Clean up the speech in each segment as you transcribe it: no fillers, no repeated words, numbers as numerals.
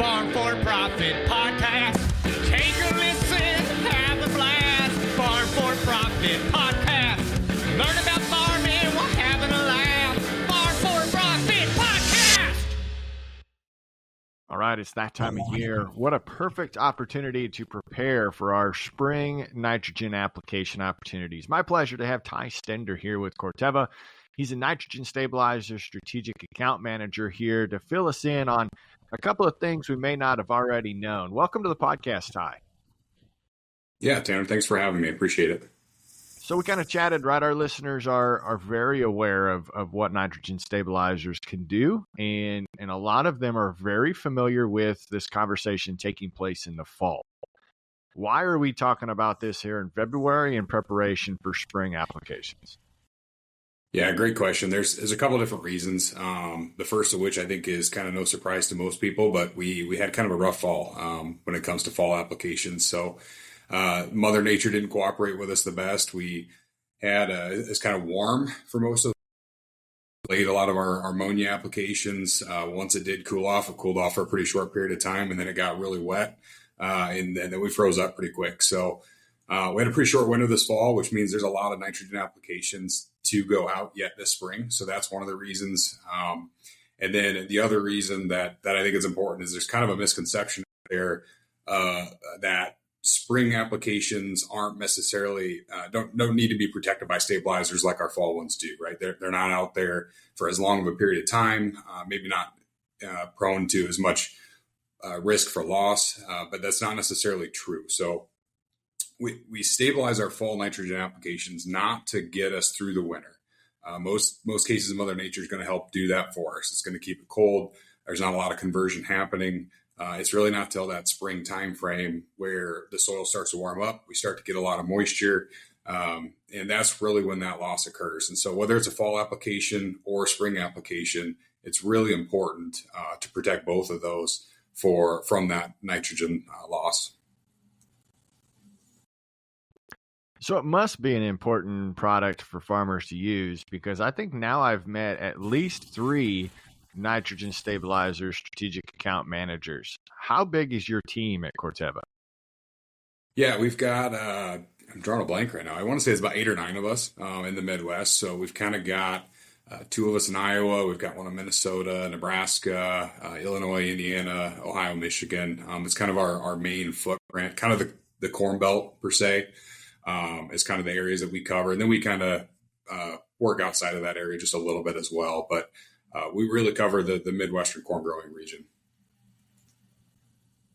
Farm for Profit Podcast. Take a listen, have a blast. Farm for Profit Podcast. Learn about farming while having a laugh. Farm for Profit Podcast. All right, it's that time of year. What a perfect opportunity to prepare for our spring nitrogen application opportunities. My pleasure to have Stender here with Corteva. He's a nitrogen stabilizer strategic account manager here to fill us in on a couple of things we may not have already known. Welcome to the podcast, Ty. Yeah, Tanner, thanks for having me. I appreciate it. So we kind of chatted, right? Our listeners are very aware of what nitrogen stabilizers can do, and a lot of them are very familiar with this conversation taking place in the fall. Why are we talking about this here in February in preparation for spring applications? Yeah, great question. There's a couple of different reasons. The first of which I think is kind of no surprise to most people, but we had kind of a rough fall when it comes to fall applications. So Mother Nature didn't cooperate with us the best. We had it's kind of warm for most of delayed a lot of our ammonia applications. Once it did cool off, it cooled off for a pretty short period of time, and then it got really wet, and then we froze up pretty quick. So we had a pretty short winter this fall, which means there's a lot of nitrogen applications to go out yet this spring. So that's one of the reasons. And then the other reason that I think is important is there's kind of a misconception there that spring applications aren't necessarily don't need to be protected by stabilizers like our fall ones do, right? They're not out there for as long of a period of time, maybe not prone to as much risk for loss, but that's not necessarily true. So we stabilize our fall nitrogen applications not to get us through the winter. Most cases, Mother Nature is going to help do that for us. It's going to keep it cold. There's not a lot of conversion happening. It's really not till that spring time frame where the soil starts to warm up. We start to get a lot of moisture, and that's really when that loss occurs. And so whether it's a fall application or a spring application, it's really important to protect both of those from that nitrogen loss. So it must be an important product for farmers to use, because I think now I've met at least 3 nitrogen stabilizer strategic account managers. How big is your team at Corteva? Yeah, we've got, I'm drawing a blank right now. I want to say it's about 8 or 9 of us in the Midwest. So we've kind of got 2 of us in Iowa. We've got one in Minnesota, Nebraska, Illinois, Indiana, Ohio, Michigan. It's kind of our main footprint, kind of the Corn Belt per se. Is kind of the areas that we cover. And then we kind of work outside of that area just a little bit as well. But we really cover the Midwestern corn growing region.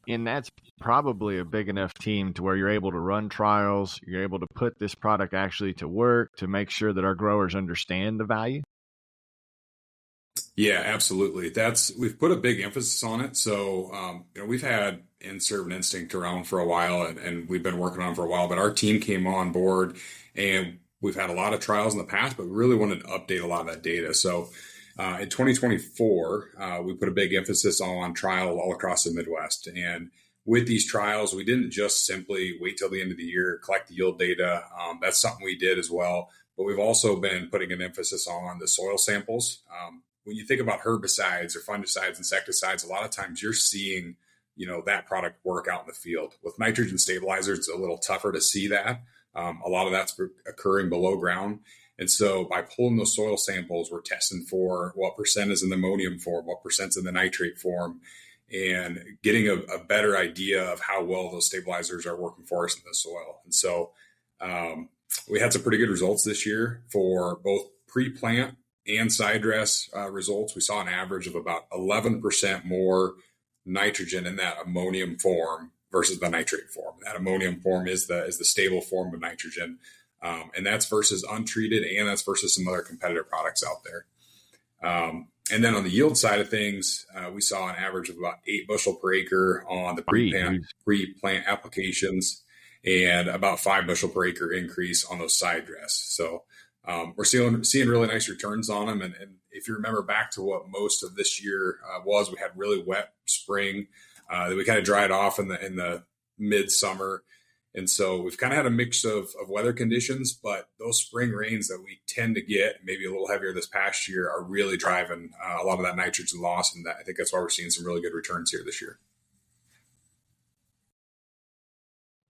And that's probably a big enough team to where you're able to run trials, you're able to put this product actually to work to make sure that our growers understand the value. Yeah, absolutely. We've put a big emphasis on it. So, we've had Inserve and Instinct around for a while, and we've been working on it for a while, but our team came on board and we've had a lot of trials in the past, but we really wanted to update a lot of that data. So in 2024, we put a big emphasis on trial all across the Midwest. And with these trials, we didn't just simply wait till the end of the year, collect the yield data. That's something we did as well. But we've also been putting an emphasis on the soil samples. When you think about herbicides or fungicides, insecticides, a lot of times you're seeing, that product work out in the field. With nitrogen stabilizers, it's a little tougher to see that. A lot of that's occurring below ground. And so by pulling those soil samples, we're testing for what percent is in the ammonium form, what percent's in the nitrate form, and getting a better idea of how well those stabilizers are working for us in the soil. And so we had some pretty good results this year for both pre-plant and side dress results. We saw an average of about 11% more nitrogen in that ammonium form versus the nitrate form. That ammonium form is the stable form of nitrogen. And that's versus untreated, and that's versus some other competitor products out there. And then on the yield side of things, we saw an average of about 8 bushel per acre on the pre-plant applications, and about 5 bushel per acre increase on those side dress. So we're seeing really nice returns on them. And if you remember back to what most of this year was, we had really wet spring. Then we kind of dried off in the midsummer. And so we've kind of had a mix of weather conditions, but those spring rains that we tend to get, maybe a little heavier this past year, are really driving a lot of that nitrogen loss. And I think that's why we're seeing some really good returns here this year.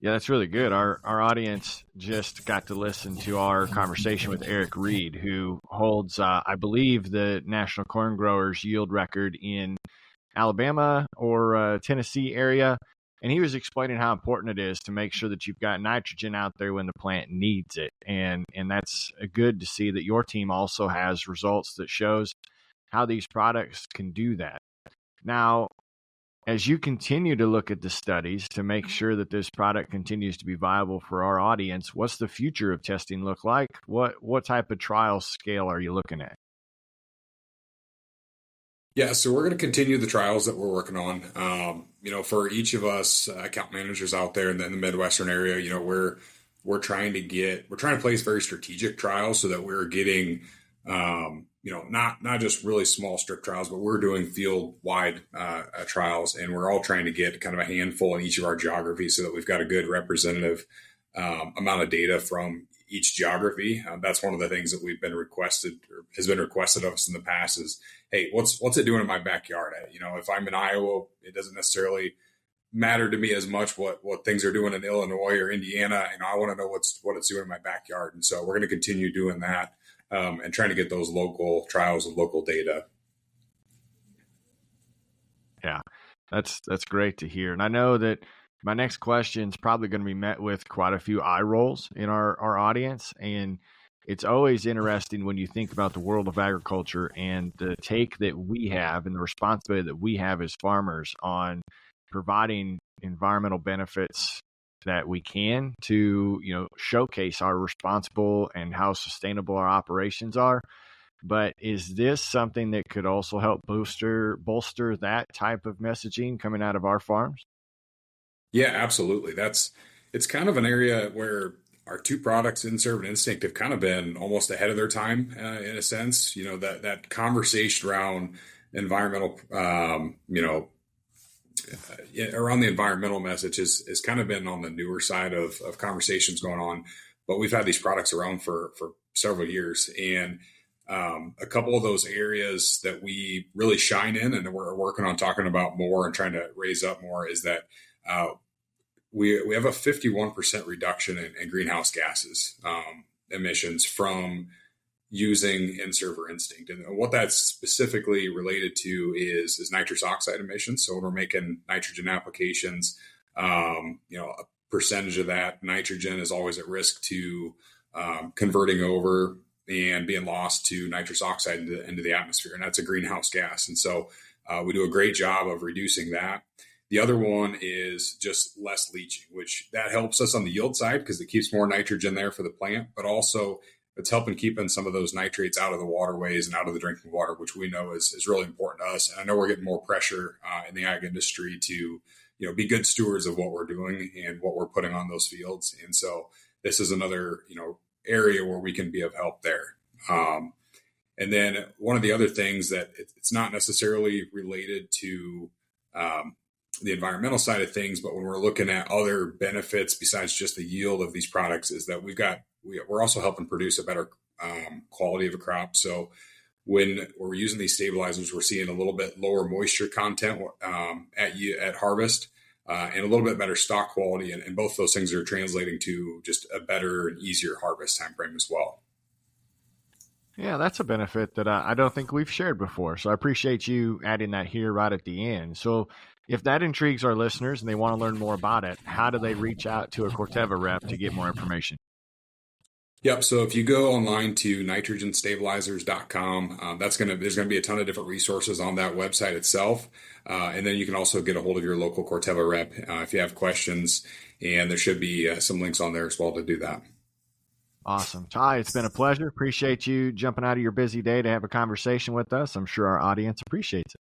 Yeah, that's really good. Our audience just got to listen to our conversation with Eric Reed, who holds, I believe, the National Corn Growers Yield record in Alabama or Tennessee area. And he was explaining how important it is to make sure that you've got nitrogen out there when the plant needs it. And that's good to see that your team also has results that shows how these products can do that. Now, as you continue to look at the studies to make sure that this product continues to be viable for our audience, what's the future of testing look like? What type of trial scale are you looking at? Yeah, so we're going to continue the trials that we're working on. For each of us account managers out there in the Midwestern area, we're trying to place very strategic trials so that we're getting, not just really small strip trials, but we're doing field wide trials, and we're all trying to get kind of a handful in each of our geographies so that we've got a good representative amount of data from each geography. That's one of the things that has been requested of us in the past is, hey, what's it doing in my backyard? If I'm in Iowa, it doesn't necessarily matter to me as much what things are doing in Illinois or Indiana. I want to know what it's doing in my backyard. And so we're going to continue doing that and trying to get those local trials with local data. Yeah, that's great to hear. And I know that my next question is probably going to be met with quite a few eye rolls in our audience. And it's always interesting when you think about the world of agriculture and the take that we have and the responsibility that we have as farmers on providing environmental benefits that we can to, showcase our responsible and how sustainable our operations are. But is this something that could also help bolster that type of messaging coming out of our farms? Yeah, absolutely. It's kind of an area where our two products, Inserve and Instinct, have kind of been almost ahead of their time in a sense. That conversation around environmental, around the environmental message has kind of been on the newer side of conversations going on. But we've had these products around for several years, and a couple of those areas that we really shine in and we're working on talking about more and trying to raise up more is that we have a 51% reduction in greenhouse gases emissions from using Inserve or Instinct. And what that's specifically related to is nitrous oxide emissions. So when we're making nitrogen applications, a percentage of that nitrogen is always at risk to converting over and being lost to nitrous oxide into the atmosphere. And that's a greenhouse gas. And so we do a great job of reducing that. The other one is just less leaching, which that helps us on the yield side because it keeps more nitrogen there for the plant, but also it's helping keeping some of those nitrates out of the waterways and out of the drinking water, which we know is really important to us. And I know we're getting more pressure in the ag industry to, be good stewards of what we're doing and what we're putting on those fields. And so this is another, area where we can be of help there. And then one of the other things that it's not necessarily related to the environmental side of things, but when we're looking at other benefits besides just the yield of these products is that we're also helping produce a better quality of a crop. So when we're using these stabilizers, we're seeing a little bit lower moisture content at harvest and a little bit better stock quality. And both those things are translating to just a better and easier harvest time frame as well. Yeah, that's a benefit that I don't think we've shared before. So I appreciate you adding that here right at the end. So if that intrigues our listeners and they want to learn more about it, how do they reach out to a Corteva rep to get more information? Yep. So if you go online to nitrogenstabilizers.com, there's going to be a ton of different resources on that website itself. And then you can also get a hold of your local Corteva rep if you have questions, and there should be some links on there as well to do that. Awesome. Ty, it's been a pleasure. Appreciate you jumping out of your busy day to have a conversation with us. I'm sure our audience appreciates it.